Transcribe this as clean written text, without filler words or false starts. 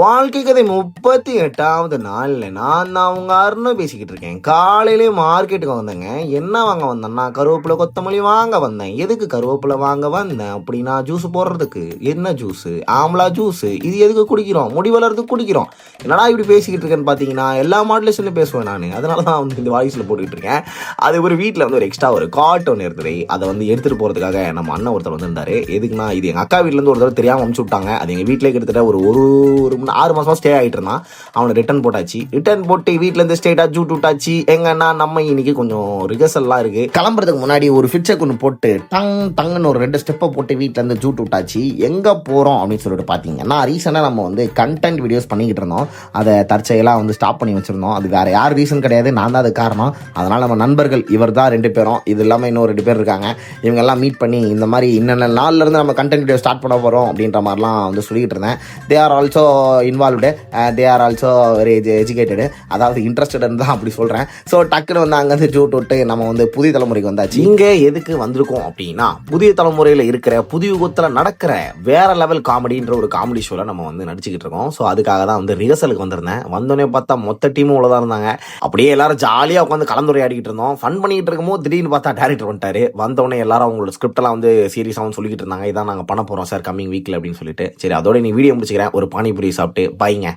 வாழ்க்கை கதை 38வது நாள்ல நான் உங்க அருணை பேசிக்கிட்டு இருக்கேன். காலையிலே மார்க்கெட்டுக்கு வந்தேங்க. என்ன வாங்க வந்தேன்னா கருவேப்பிலை கொத்தமல்லி வாங்க வந்தேன். எதுக்கு கருவேப்பிலை வாங்க வந்தேன் அப்படின்னா ஜூஸ் போடுறதுக்கு. என்ன ஜூஸ்? ஆம்லா ஜூஸ். இது எதுக்கு குடிக்கிறோம்? முடி வளர்றதுக்கு குடிக்கிறோம். என்னடா இப்படி பேசிக்கிட்டு இருக்கேன்னு பார்த்தீங்கன்னா எல்லா மாடலேஷன்லையும் பேசுவேன் நான். அதனால தான் வந்து இந்த வாய்ஸில் போட்டுக்கிட்டு இருக்கேன். அது ஒரு வீட்டில் வந்து ஒரு எக்ஸ்ட்ரா ஒரு காட் ஒன்று இருந்தது. அதை வந்து எடுத்துகிட்டு போகிறதுக்காக நம்ம அண்ணன் ஒருத்தர் வந்திருந்தாரு. எதுக்குன்னா இது எங்கள் அக்கா வீட்டிலேருந்து ஒரு தடவை தெரியாமல் அனுப்பிச்சு விட்டாங்க. அது எங்கள் வீட்டிலே கிட்டத்தட்ட ஒரு 6 மாசமா ஸ்டே ஆகிட்டு இருந்தான். அவனை ரிட்டர்ன் போட்டாச்சு. ரிட்டர்ன் போட்டு வீட்டுல இருந்து ஸ்டேட்டா ஜூட் விட்டாச்சு. எங்கன்னா நம்ம இன்னைக்கு கொஞ்சம் ரிகர்சல்லாம் இருக்கு. கிளம்புறதுக்கு முன்னாடி ஒரு ஃபிட்செக் ஒன்று போட்டு டங்குன்னு ஒரு 2 ஸ்டெப்பை போட்டு வீட்டுல இருந்து ஜூட் விட்டாச்சு. எங்க போறோம் அப்படின்னு சொல்லிட்டு பாத்தீங்கன்னா ரீசெண்டா நம்ம வந்து கண்டென்ட் வீடியோஸ் பண்ணிக்கிட்டு இருந்தோம். அதை தற்செயலா வந்து ஸ்டாப் பண்ணி வச்சிருந்தோம். அது வேற யார் ரீசன் கிடையாது, நான் தான் அது காரணம். அதனால நம்ம நண்பர்கள் இவர் தான் 2 பேரும், இது இல்லாம இன்னும் 2 பேர் இருக்காங்க. இவங்க எல்லாம் மீட் பண்ணி இந்த மாதிரி இன்னென்ன நாள்ல இருந்து நம்ம கண்டென்ட் வீடியோ ஸ்டார்ட் பண்ண போறோம் அப்படின்ற மாதிரிலாம் வந்து சொல்லிட்டு இருந்தேன். They are also involved, they are also very educated, அதாவது இன்ட்ரெஸ்டட்னு தான் அப்படி சொல்கிறேன். ஸோ டக்குன்னு வந்து அங்கேருந்து ஜூட் விட்டு நம்ம வந்து புதிய தலைமுறைக்கு வந்தாச்சு. இங்கே எதுக்கு வந்திருக்கோம் அப்படின்னா புதிய தலைமுறையில் இருக்கிற புதிய யுகத்தில் நடக்கிற வேற லெவல் காமெடின்ற ஒரு காமெடி ஷோவில் நம்ம வந்து நடிச்சுக்கிட்டு இருக்கோம். ஸோ அதுக்காக தான் வந்து ரிஹர்சலுக்கு வந்திருந்தேன். வந்தோடனே பார்த்தா மொத்த டீமும் உள்ளதாக இருந்தாங்க. அப்படியே எல்லாரும் ஜாலியாக உட்காந்து கலந்துரையாடிக்கிட்டு இருந்தோம். ஃபன் பண்ணிக்கிட்டு இருக்கும்போது திடீர்னு பார்த்தா டேரக்டர் வந்துட்டாரு. வந்தோடனே எல்லாரும் அவங்களோட ஸ்கிரிப்டெல்லாம் வந்து சீரியஸாகவும் சொல்லிக்கிட்டு இருந்தாங்க. இதான் நாங்கள் பண்ண போகிறோம் சார் கம்மிங் வீக்கில் அப்படின்னு சொல்லிட்டு. சரி அதோட நீ வீடியோ முடிச்சுக்கிறேன். ஒரு பானிபூரி சாப்பிட்டு பாய்ங்க.